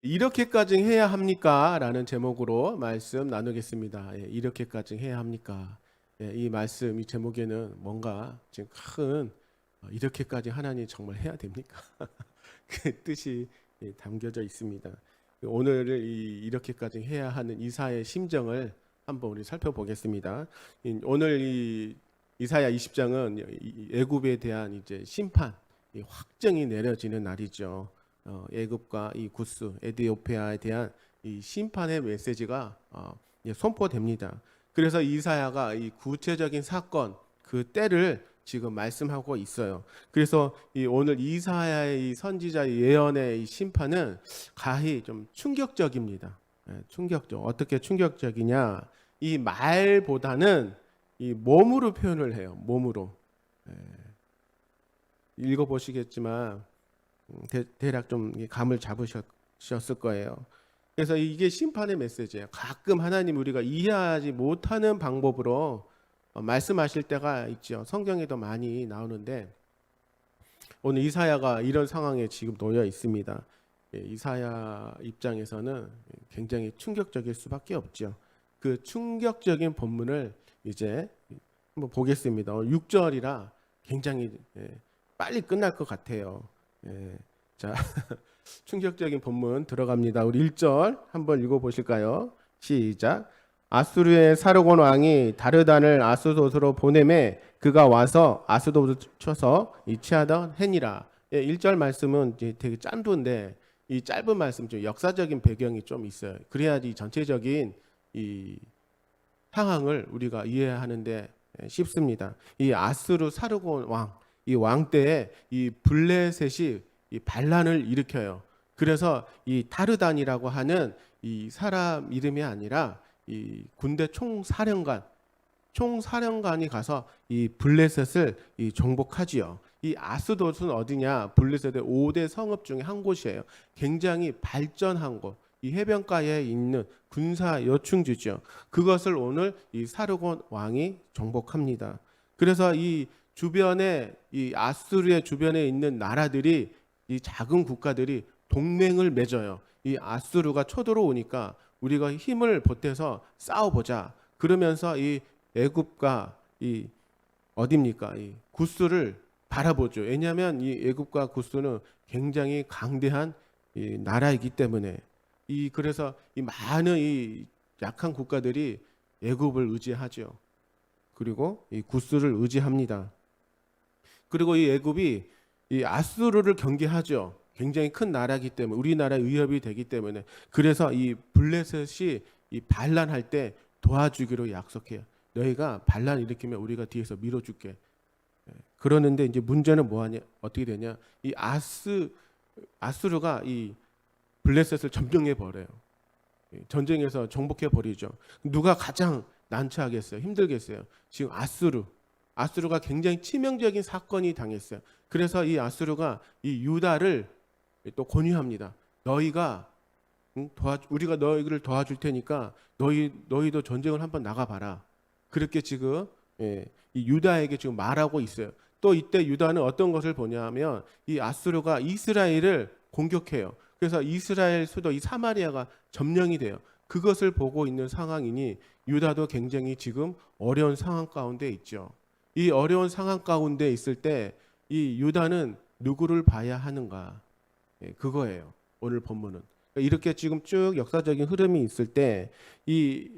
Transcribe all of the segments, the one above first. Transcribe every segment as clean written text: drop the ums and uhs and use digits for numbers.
이렇게까지 해야 합니까? 라는 제목으로 말씀 나누겠습니다. 이렇게까지 해야 합니까? 이 말씀, 이 제목에는 뭔가 지금 큰 이렇게까지 하나님 정말 해야 됩니까? 그 뜻이 담겨져 있습니다. 오늘 이렇게까지 해야 하는 이사야의 심정을 한번 우리 살펴보겠습니다. 오늘 이 이사야 20장은 애굽에 대한 이제 심판, 확정이 내려지는 날이죠. 애굽과 이 구스 에디오피아에 대한 이 심판의 메시지가 선포됩니다. 그래서 이사야가 이 구체적인 사건 그 때를 지금 말씀하고 있어요. 그래서 오늘 이사야의 이 선지자의 예언의 이 심판은 가히 좀 충격적입니다. 충격적. 어떻게 충격적이냐? 이 말보다는 이 몸으로 표현을 해요. 몸으로. 읽어보시겠지만 대략 좀 감을 잡으셨을 거예요. 그래서 이게 심판의 메시지예요. 가끔 하나님 우리가 이해하지 못하는 방법으로 말씀하실 때가 있죠. 성경에도 많이 나오는데 오늘 이사야가 이런 상황에 지금 놓여 있습니다. 이사야 입장에서는 굉장히 충격적일 수밖에 없죠. 그 충격적인 본문을 이제 한번 보겠습니다. 6절이라 굉장히 빨리 끝날 것 같아요. 자, 충격적인 본문 들어갑니다. 우리 1절 한번 읽어보실까요? 시작. 아수르의 사르곤 왕이 다르단을 아수돗으로 보내매 그가 와서 아수돗을 쳐서 취하던 해니라. 1절 말씀은 되게 짠두인데 이 짧은 말씀 좀 역사적인 배경이 좀 있어요. 그래야지 전체적인 이 상황을 우리가 이해하는데 쉽습니다. 이 아수르 사르곤 왕, 이 왕 때에 이 블레셋이 이 반란을 일으켜요. 그래서 이 다르단이라고 하는 이 사람 이름이 아니라 이 군대 총사령관이 가서 이 블레셋을 이 정복하지요. 이 아스돗은 어디냐? 블레셋의 5대 성읍 중에 한 곳이에요. 굉장히 발전한 곳. 이 해변가에 있는 군사 요충지죠. 그것을 오늘 이 사르곤 왕이 정복합니다. 그래서 이 주변에 이 아수르의 주변에 있는 나라들이 이 작은 국가들이 동맹을 맺어요. 이 아수르가 쳐들어오니까 우리가 힘을 보태서 싸워보자. 그러면서 이 애굽과 이 어디입니까? 이 구스를 바라보죠. 왜냐하면 이 애굽과 구스는 굉장히 강대한 이 나라이기 때문에 그래서 이 많은 이 약한 국가들이 애굽을 의지하죠. 그리고 이 구스를 의지합니다. 그리고 이 애굽이 이 아수르를 경계하죠. 굉장히 큰 나라이기 때문에 우리나라의 위협이 되기 때문에 그래서 이 블레셋이 이 반란할 때 도와주기로 약속해요. 너희가 반란 일으키면 우리가 뒤에서 밀어줄게. 그러는데 이제 문제는 뭐하냐? 어떻게 되냐? 이 아수르가 이 블레셋을 점령해 버려요. 전쟁에서 정복해 버리죠. 누가 가장 난처하겠어요? 힘들겠어요? 지금 아수르가 굉장히 치명적인 사건이 당했어요. 그래서 이 아수르가 이 유다를 또 권유합니다. 너희가 우리가 너희를 도와줄 테니까 너희도 전쟁을 한번 나가봐라. 그렇게 지금 이 유다에게 지금 말하고 있어요. 또 이때 유다는 어떤 것을 보냐면 이 아수르가 이스라엘을 공격해요. 그래서 이스라엘 수도 이 사마리아가 점령이 돼요. 그것을 보고 있는 상황이니 유다도 굉장히 지금 어려운 상황 가운데 있죠. 이 어려운 상황 가운데 있을 때 이 유다는 누구를 봐야 하는가? 그거예요. 오늘 본문은. 이렇게 지금 쭉 역사적인 흐름이 있을 때 이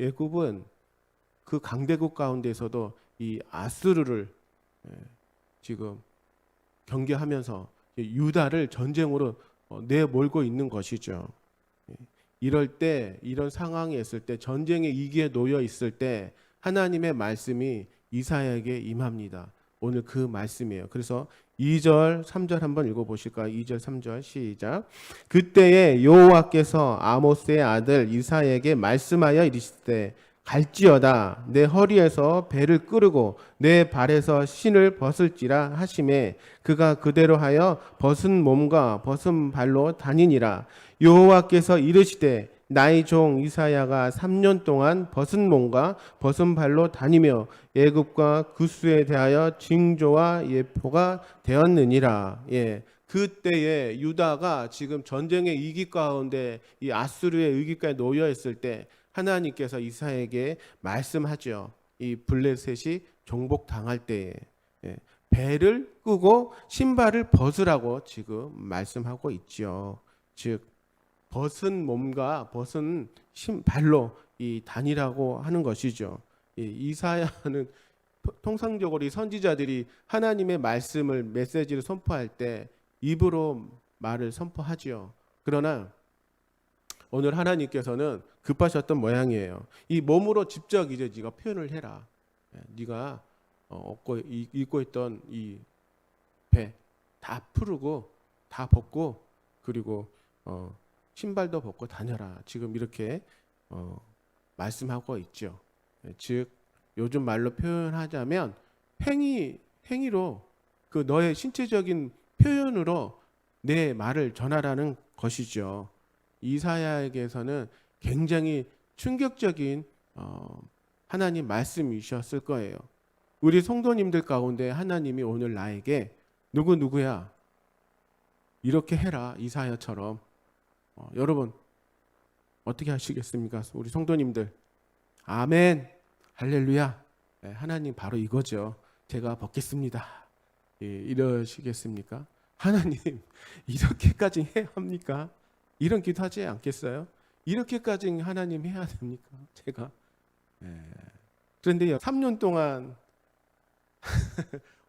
애굽은 그 강대국 가운데서도 이 아수르를 지금 경계하면서 유다를 전쟁으로 내몰고 있는 것이죠. 이럴 때 이런 상황이 있을 때 전쟁의 위기에 놓여 있을 때 하나님의 말씀이 이사야에게 임합니다. 오늘 그 말씀이에요. 그래서 2절, 3절 한번 읽어보실까요? 2절, 3절 시작. 그때에 여호와께서 아모스의 아들 이사야에게 말씀하여 이르시되 갈지어다 내 허리에서 배를 끄르고 내 발에서 신을 벗을지라 하시매 그가 그대로 하여 벗은 몸과 벗은 발로 다니니라. 여호와께서 이르시되 나의 종 이사야가 3년 동안 벗은 몸과 벗은 발로 다니며 애굽과 구스에 대하여 징조와 예표가 되었느니라. 그때에 유다가 지금 전쟁의 위기 가운데 이 아수르의 위기까지 놓여 있을 때 하나님께서 이사야에게 말씀하죠. 이 블레셋이 정복당할 때에 배를 끄고 신발을 벗으라고 지금 말씀하고 있죠. 즉 벗은 몸과 벗은 발로 이 다니라고 하는 것이죠. 이사야는 통상적으로 이 선지자들이 하나님의 말씀을 메시지를 선포할 때 입으로 말을 선포하지요. 그러나 오늘 하나님께서는 급하셨던 모양이에요. 이 몸으로 직접 이제 네가 표현을 해라. 네가 입고 있던 이 배 다 풀고 다 벗고 그리고 신발도 벗고 다녀라. 지금 이렇게 말씀하고 있죠. 즉 요즘 말로 표현하자면 행위로 그 너의 신체적인 표현으로 내 말을 전하라는 것이죠. 이사야에게서는 굉장히 충격적인 하나님 말씀이셨을 거예요. 우리 성도님들 가운데 하나님이 오늘 나에게 누구야 이렇게 해라 이사야처럼 여러분 어떻게 하시겠습니까? 우리 성도님들 아멘 할렐루야. 하나님 바로 이거죠. 제가 벗겠습니다. 이러시겠습니까? 하나님 이렇게까지 해야 합니까? 이런 기도하지 않겠어요? 이렇게까지 하나님 해야 됩니까? 제가 그런데 3년 동안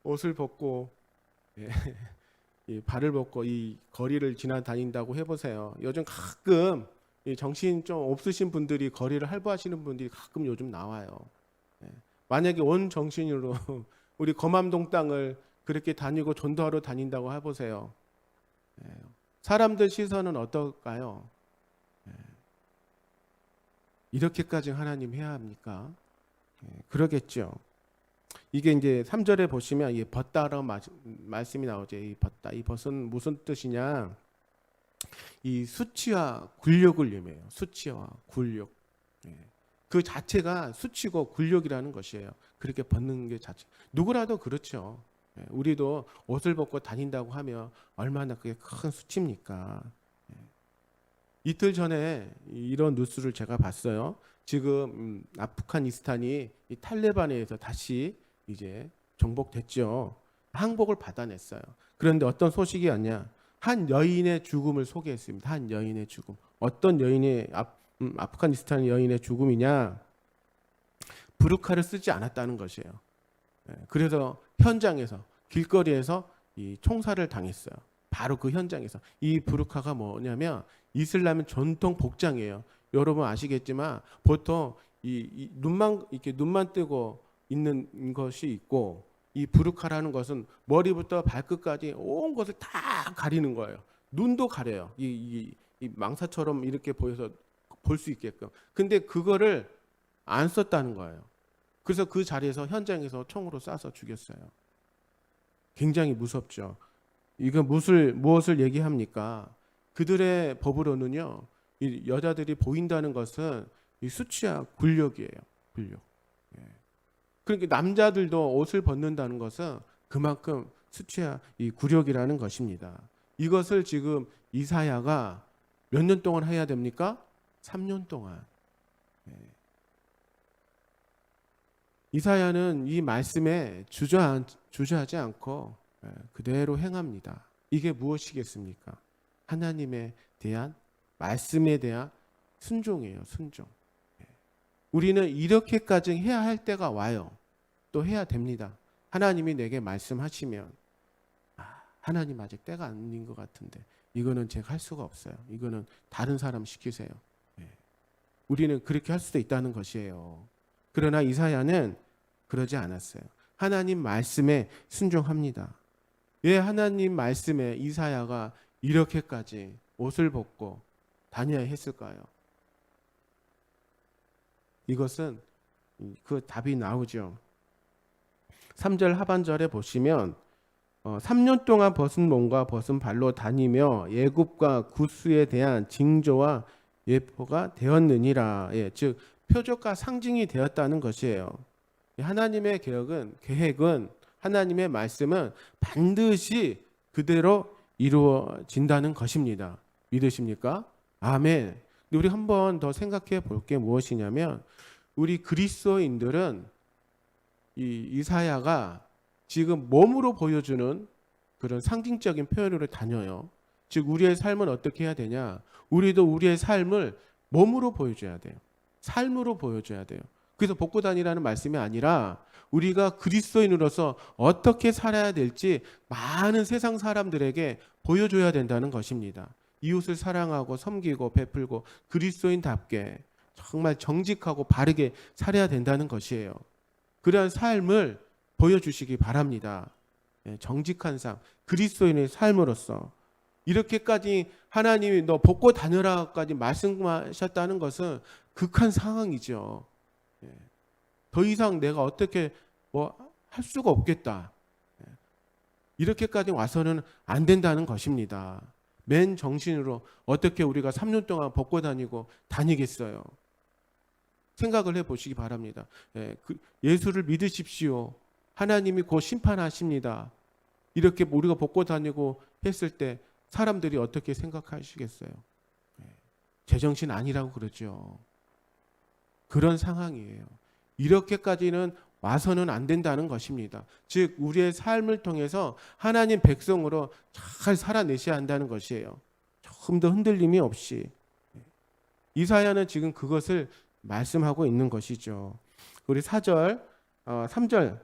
옷을 벗고 발을 벗고 이 거리를 지나다닌다고 해보세요. 요즘 가끔 정신 좀 없으신 분들이 거리를 할부하시는 분들이 가끔 요즘 나와요. 만약에 온 정신으로 우리 검암동 땅을 그렇게 다니고 전도하러 다닌다고 해보세요. 사람들 시선은 어떨까요? 이렇게까지 하나님 해야 합니까? 그러겠죠. 이게 이제 3절에 보시면 이 벗다라는 말씀이 나오죠. 이 벗다. 이 벗은 무슨 뜻이냐? 이 수치와 굴욕을 의미해요. 수치와 굴욕. 그 자체가 수치고 굴욕이라는 것이에요. 그렇게 벗는 게 자체. 누구라도 그렇죠. 우리도 옷을 벗고 다닌다고 하면 얼마나 그게 큰 수치입니까? 이틀 전에 이런 뉴스를 제가 봤어요. 지금 아프가니스탄이 이 탈레반에 의해서 다시 이제 정복됐죠. 항복을 받아냈어요. 그런데 어떤 소식이 왔냐? 한 여인의 죽음을 소개했습니다. 한 여인의 죽음. 어떤 여인의 아프가니스탄 여인의 죽음이냐? 부르카를 쓰지 않았다는 것이에요. 그래서 현장에서 길거리에서 이 총살을 당했어요. 바로 그 현장에서. 이 부르카가 뭐냐면 이슬람의 전통 복장이에요. 여러분 아시겠지만 보통 이 눈만 뜨고 있는 것이 있고 이 부르카라는 것은 머리부터 발끝까지 온 것을 다 가리는 거예요. 눈도 가려요. 이 망사처럼 이렇게 보여서 볼 수 있게끔. 근데 그거를 안 썼다는 거예요. 그래서 그 자리에서 현장에서 총으로 쏴서 죽였어요. 굉장히 무섭죠. 이거 무엇을 얘기합니까? 그들의 법으로는요, 이 여자들이 보인다는 것은 이 수치와 굴욕이에요. 굴욕. 그러니까 남자들도 옷을 벗는다는 것은 그만큼 수치와 이 굴욕이라는 것입니다. 이것을 지금 이사야가 몇 년 동안 해야 됩니까? 3년 동안. 이사야는 이 말씀에 주저하지 않고 그대로 행합니다. 이게 무엇이겠습니까? 하나님에 대한 말씀에 대한 순종이에요. 순종. 우리는 이렇게까지 해야 할 때가 와요. 또 해야 됩니다. 하나님이 내게 말씀하시면 하나님 아직 때가 아닌 것 같은데 이거는 제가 할 수가 없어요. 이거는 다른 사람 시키세요. 우리는 그렇게 할 수도 있다는 것이에요. 그러나 이사야는 그러지 않았어요. 하나님 말씀에 순종합니다. 왜 하나님 말씀에 이사야가 이렇게까지 옷을 벗고 다녀야 했을까요? 이것은 그 답이 나오죠. 3절 하반절에 보시면 3년 동안 벗은 몸과 벗은 발로 다니며 예굽과 구스에 대한 징조와 예표가 되었느니라. 즉 표적과 상징이 되었다는 것이에요. 하나님의 계획은 하나님의 말씀은 반드시 그대로 이루어진다는 것입니다. 믿으십니까? 아멘. 근데 우리 한 번 더 생각해 볼 게 무엇이냐면 우리 그리스도인들은 이 이사야가 지금 몸으로 보여주는 그런 상징적인 표현으로 다녀요. 즉 우리의 삶은 어떻게 해야 되냐? 우리도 우리의 삶을 몸으로 보여줘야 돼요. 삶으로 보여줘야 돼요. 그래서 복고 다니라는 말씀이 아니라 우리가 그리스도인으로서 어떻게 살아야 될지 많은 세상 사람들에게 보여줘야 된다는 것입니다. 이웃을 사랑하고 섬기고 베풀고 그리스도인답게 정말 정직하고 바르게 살아야 된다는 것이에요. 그러한 삶을 보여주시기 바랍니다. 정직한 삶, 그리스도인의 삶으로서 이렇게까지 하나님이 너 벗고 다녀라까지 말씀하셨다는 것은 극한 상황이죠. 더 이상 내가 어떻게 할 수가 없겠다. 이렇게까지 와서는 안 된다는 것입니다. 맨 정신으로 어떻게 우리가 3년 동안 벗고 다니겠어요. 생각을 해보시기 바랍니다. 예수를 믿으십시오. 하나님이 곧 심판하십니다. 이렇게 우리가 벗고 다니고 했을 때 사람들이 어떻게 생각하시겠어요? 제정신 아니라고 그러죠. 그런 상황이에요. 이렇게까지는 와서는 안 된다는 것입니다. 즉 우리의 삶을 통해서 하나님 백성으로 잘 살아내셔야 한다는 것이에요. 조금 더 흔들림이 없이. 이사야는 지금 그것을 말씀하고 있는 것이죠. 우리 4절, 3절.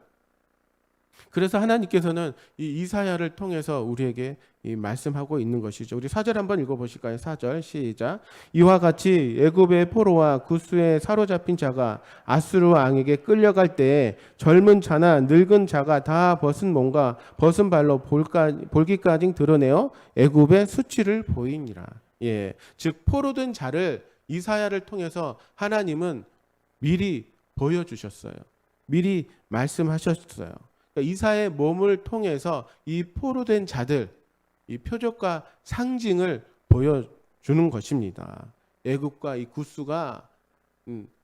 그래서 하나님께서는 이 이사야를 통해서 우리에게 말씀하고 있는 것이죠. 우리 4절 한번 읽어보실까요? 4절 시작. 이와 같이 애굽의 포로와 구스에 사로잡힌 자가 아수르 왕에게 끌려갈 때에 젊은 자나 늙은 자가 다 벗은 몸과 벗은 발로 볼기까지 드러내어 애굽의 수치를 보이니라. 즉 포로된 자를 이사야를 통해서 하나님은 미리 보여주셨어요. 미리 말씀하셨어요. 그러니까 이사야의 몸을 통해서 이 포로된 자들, 이 표적과 상징을 보여주는 것입니다. 애굽과 이 구스가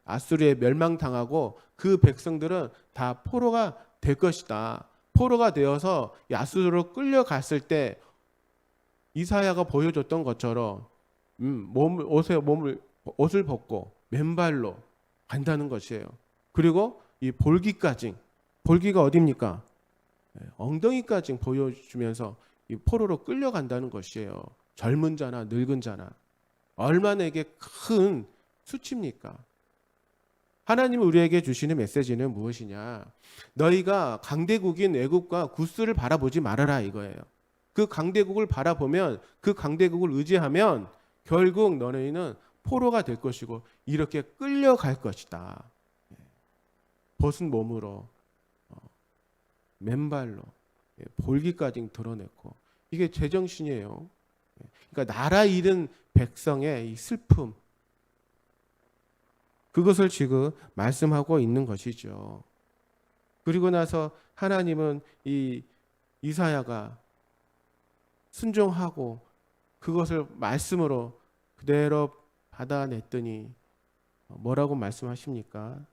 아수르에 멸망당하고 그 백성들은 다 포로가 될 것이다. 포로가 되어서 이 아수르로 끌려갔을 때 이사야가 보여줬던 것처럼 옷을 벗고 맨발로 간다는 것이에요. 그리고 이 볼기가 어디입니까? 엉덩이까지 보여주면서 이 포로로 끌려간다는 것이에요. 젊은 자나 늙은 자나 얼마나 이게 큰 수치입니까? 하나님이 우리에게 주시는 메시지는 무엇이냐? 너희가 강대국인 애굽과 구스를 바라보지 말아라 이거예요. 그 강대국을 바라보면 그 강대국을 의지하면 결국 너희는 포로가 될 것이고 이렇게 끌려갈 것이다. 벗은 몸으로 맨발로 볼기까지 드러냈고 이게 제정신이에요. 그러니까 나라 잃은 백성의 이 슬픔 그것을 지금 말씀하고 있는 것이죠. 그리고 나서 하나님은 이 이사야가 순종하고 그것을 말씀으로 그대로 받아냈더니 뭐라고 말씀하십니까?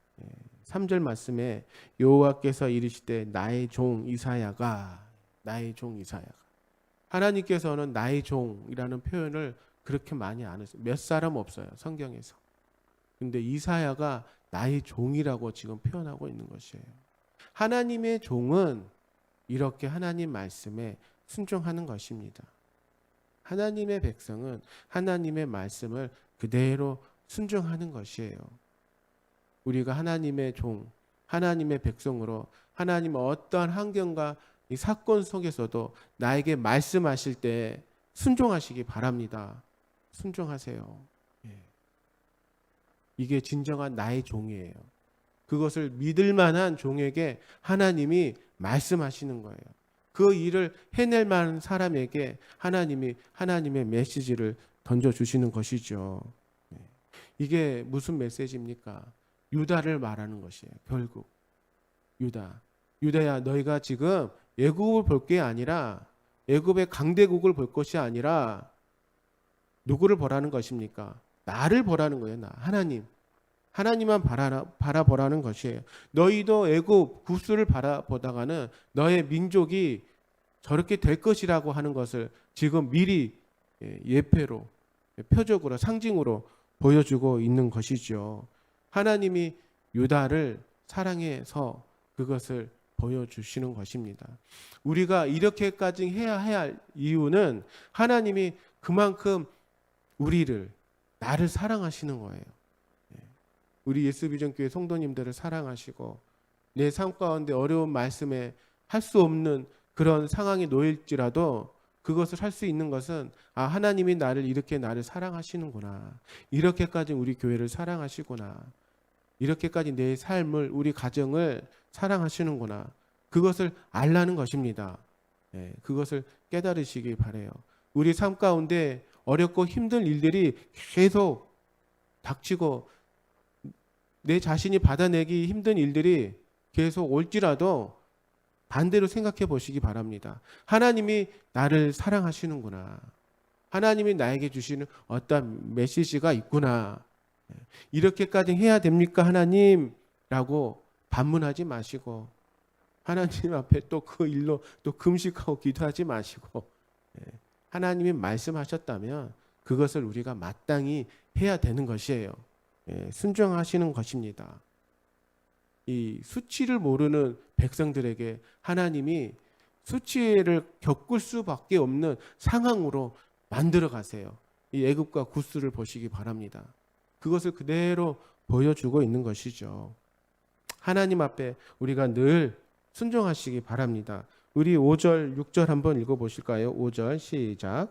3절 말씀에 여호와께서 이르시되 나의 종 이사야가 하나님께서는 나의 종이라는 표현을 그렇게 많이 안 했어요. 몇 사람 없어요. 성경에서. 근데 이사야가 나의 종이라고 지금 표현하고 있는 것이에요. 하나님의 종은 이렇게 하나님 말씀에 순종하는 것입니다. 하나님의 백성은 하나님의 말씀을 그대로 순종하는 것이에요. 우리가 하나님의 종, 하나님의 백성으로 하나님 어떠한 환경과 이 사건 속에서도 나에게 말씀하실 때 순종하시기 바랍니다. 순종하세요. 이게 진정한 나의 종이에요. 그것을 믿을 만한 종에게 하나님이 말씀하시는 거예요. 그 일을 해낼 만한 사람에게 하나님이 하나님의 메시지를 던져주시는 것이죠. 이게 무슨 메시지입니까? 유다를 말하는 것이에요. 결국 유다야 너희가 지금 애굽을 볼 게 아니라 애굽의 강대국을 볼 것이 아니라 누구를 보라는 것입니까? 나를 보라는 거예요. 나 하나님만 바라보라는 것이에요. 너희도 애굽 구스를 바라보다가는 너의 민족이 저렇게 될 것이라고 하는 것을 지금 미리 예표로, 표적으로, 상징으로 보여주고 있는 것이죠. 하나님이 유다를 사랑해서 그것을 보여주시는 것입니다. 우리가 이렇게까지 해야 할 이유는 하나님이 그만큼 나를 사랑하시는 거예요. 우리 예수비전교회 성도님들을 사랑하시고 내 삶 가운데 어려운 말씀에 할 수 없는 그런 상황이 놓일지라도 그것을 할 수 있는 것은 하나님이 나를 사랑하시는구나. 이렇게까지 우리 교회를 사랑하시구나. 이렇게까지 내 삶을, 우리 가정을 사랑하시는구나. 그것을 알라는 것입니다. 그것을 깨달으시기 바라요. 우리 삶 가운데 어렵고 힘든 일들이 계속 닥치고 내 자신이 받아내기 힘든 일들이 계속 올지라도 반대로 생각해 보시기 바랍니다. 하나님이 나를 사랑하시는구나. 하나님이 나에게 주시는 어떤 메시지가 있구나. 이렇게까지 해야 됩니까, 하나님? 라고 반문하지 마시고 하나님 앞에 또 그 일로 또 금식하고 기도하지 마시고 하나님이 말씀하셨다면 그것을 우리가 마땅히 해야 되는 것이에요. 순종하시는 것입니다. 이 수치를 모르는 백성들에게 하나님이 수치를 겪을 수밖에 없는 상황으로 만들어 가세요. 이 애굽과 구스를 보시기 바랍니다. 그것을 그대로 보여주고 있는 것이죠. 하나님 앞에 우리가 늘 순종하시기 바랍니다. 우리 5절, 6절 한번 읽어보실까요? 5절 시작.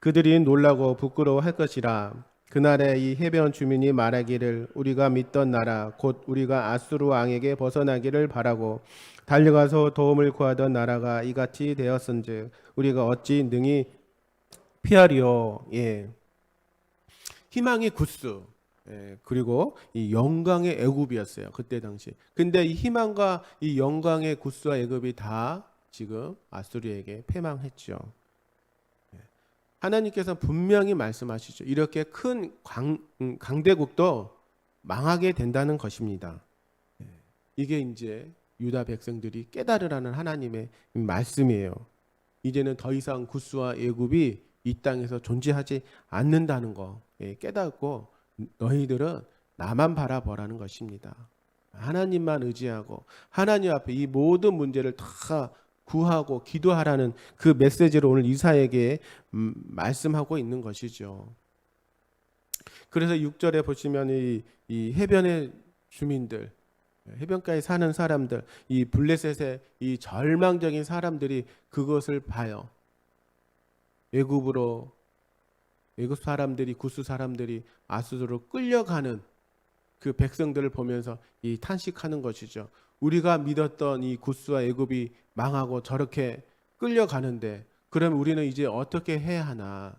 그들이 놀라고 부끄러워할 것이라. 그날에 이 해변 주민이 말하기를 우리가 믿던 나라 곧 우리가 아수르 왕에게 벗어나기를 바라고 달려가서 도움을 구하던 나라가 이같이 되었은즉 우리가 어찌 능히 피하리요. 희망의 구스, 그리고 이 영광의 애굽이었어요. 그때 당시. 근데 이 희망과 이 영광의 구스와 애굽이 다 지금 아수르에게 패망했죠. 하나님께서 분명히 말씀하시죠. 이렇게 큰 강대국도 망하게 된다는 것입니다. 이게 이제 유다 백성들이 깨달으라는 하나님의 말씀이에요. 이제는 더 이상 구스와 애굽이 이 땅에서 존재하지 않는다는 거 깨닫고 너희들은 나만 바라보라는 것입니다. 하나님만 의지하고 하나님 앞에 이 모든 문제를 다 구하고 기도하라는 그 메시지를 오늘 이사야에게 말씀하고 있는 것이죠. 그래서 6절에 보시면 이 해변의 주민들, 해변가에 사는 사람들, 이 블레셋의 이 절망적인 사람들이 그것을 봐요. 애굽 사람들이, 구스 사람들이 아수르로 끌려가는 그 백성들을 보면서 이 탄식하는 것이죠. 우리가 믿었던 이 구스와 애굽이 망하고 저렇게 끌려가는데 그럼 우리는 이제 어떻게 해야 하나?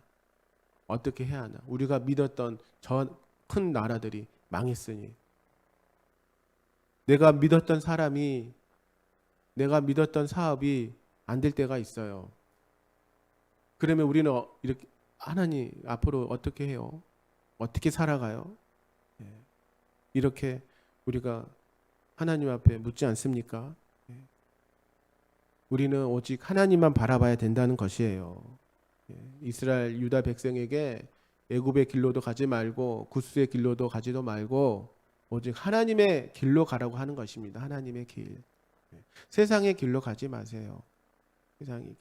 어떻게 해야 하나? 우리가 믿었던 저 큰 나라들이 망했으니 내가 믿었던 사람이, 내가 믿었던 사업이 안 될 때가 있어요. 그러면 우리는 이렇게 하나님 앞으로 어떻게 해요? 어떻게 살아가요? 이렇게 우리가 하나님 앞에 묻지 않습니까? 우리는 오직 하나님만 바라봐야 된다는 것이에요. 이스라엘 유다 백성에게 애굽의 길로도 가지 말고 구스의 길로도 가지도 말고 오직 하나님의 길로 가라고 하는 것입니다. 하나님의 길. 세상의 길로 가지 마세요. 세상의 길.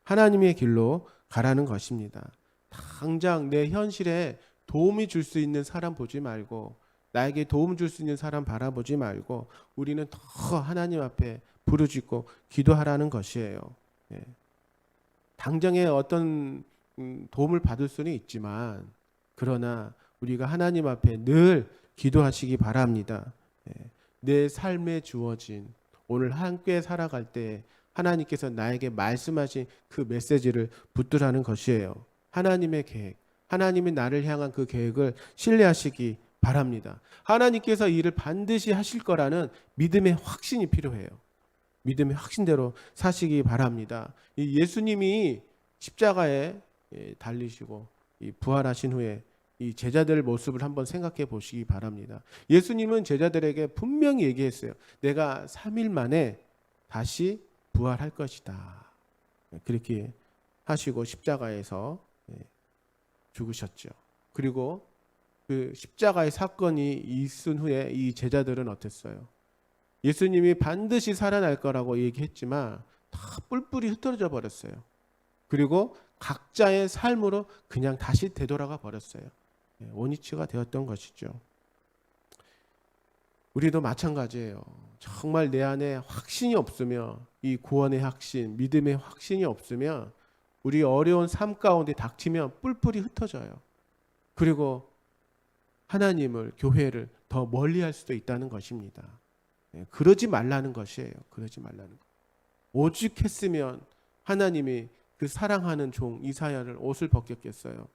하나님의 길로 가라는 것입니다. 당장 내 현실에 도움이 줄 수 있는 사람 보지 말고 나에게 도움 줄 수 있는 사람 바라보지 말고 우리는 더 하나님 앞에 부르짖고 기도하라는 것이에요. 당장에 어떤 도움을 받을 수는 있지만 그러나 우리가 하나님 앞에 늘 기도하시기 바랍니다. 내 삶에 주어진 오늘 함께 살아갈 때 하나님께서 나에게 말씀하신 그 메시지를 붙들라는 것이에요. 하나님의 계획, 하나님이 나를 향한 그 계획을 신뢰하시기 바랍니다. 하나님께서 이 일을 반드시 하실 거라는 믿음의 확신이 필요해요. 믿음의 확신대로 사시기 바랍니다. 이 예수님이 십자가에 달리시고 이 부활하신 후에 이 제자들 모습을 한번 생각해 보시기 바랍니다. 예수님은 제자들에게 분명히 얘기했어요. 내가 3일 만에 다시 부활할 것이다. 그렇게 하시고 십자가에서 죽으셨죠. 그리고 그 십자가의 사건이 있은 후에 이 제자들은 어땠어요? 예수님이 반드시 살아날 거라고 얘기했지만 다 뿔뿔이 흩어져 버렸어요. 그리고 각자의 삶으로 그냥 다시 되돌아가 버렸어요. 원위치가 되었던 것이죠. 우리도 마찬가지예요. 정말 내 안에 확신이 없으며 이 구원의 확신, 믿음의 확신이 없으면 우리 어려운 삶 가운데 닥치면 뿔뿔이 흩어져요. 그리고 하나님을, 교회를 더 멀리할 수도 있다는 것입니다. 그러지 말라는 것이에요. 그러지 말라는 것. 오직 했으면 하나님이 그 사랑하는 종 이사야를 옷을 벗겼겠어요.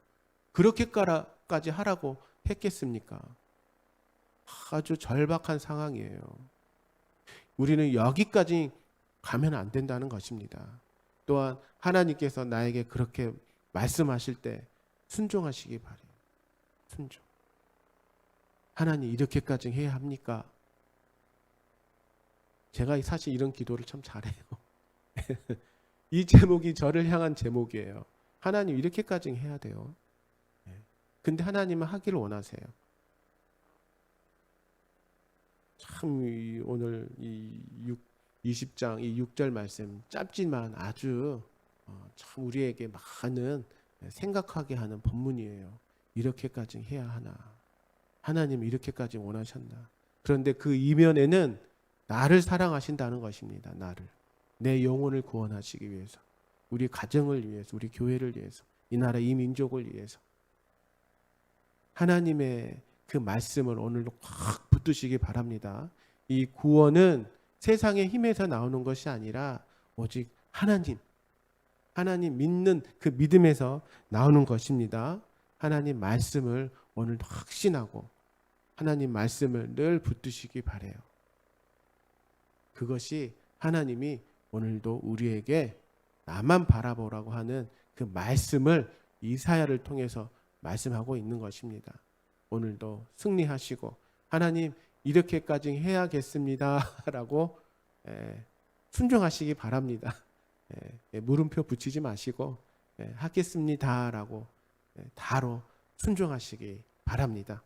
그렇게까지 하라고 했겠습니까? 아주 절박한 상황이에요. 우리는 여기까지 가면 안 된다는 것입니다. 또한 하나님께서 나에게 그렇게 말씀하실 때 순종하시기 바래요. 순종. 하나님 이렇게까지 해야 합니까? 제가 사실 이런 기도를 참 잘해요. 이 제목이 저를 향한 제목이에요. 하나님 이렇게까지 해야 돼요. 근데 하나님은 하기를 원하세요. 참 오늘 이 20장 이 6절 말씀 짧지만 아주 참 우리에게 많은 생각하게 하는 본문이에요. 이렇게까지 해야 하나? 하나님 이렇게까지 원하셨나? 그런데 그 이면에는 나를 사랑하신다는 것입니다. 나를. 내 영혼을 구원하시기 위해서, 우리 가정을 위해서, 우리 교회를 위해서, 이 나라 이 민족을 위해서 하나님의 그 말씀을 오늘도 확 붙드시기 바랍니다. 이 구원은 세상의 힘에서 나오는 것이 아니라 오직 하나님 믿는 그 믿음에서 나오는 것입니다. 하나님 말씀을 오늘도 확신하고 하나님 말씀을 늘 붙드시기 바라요. 그것이 하나님이 오늘도 우리에게 나만 바라보라고 하는 그 말씀을 이사야를 통해서 말씀하고 있는 것입니다. 오늘도 승리하시고 하나님 이렇게까지 해야겠습니다 라고 순종하시기 바랍니다. 물음표 붙이지 마시고 하겠습니다 라고 다로 순종하시기 바랍니다.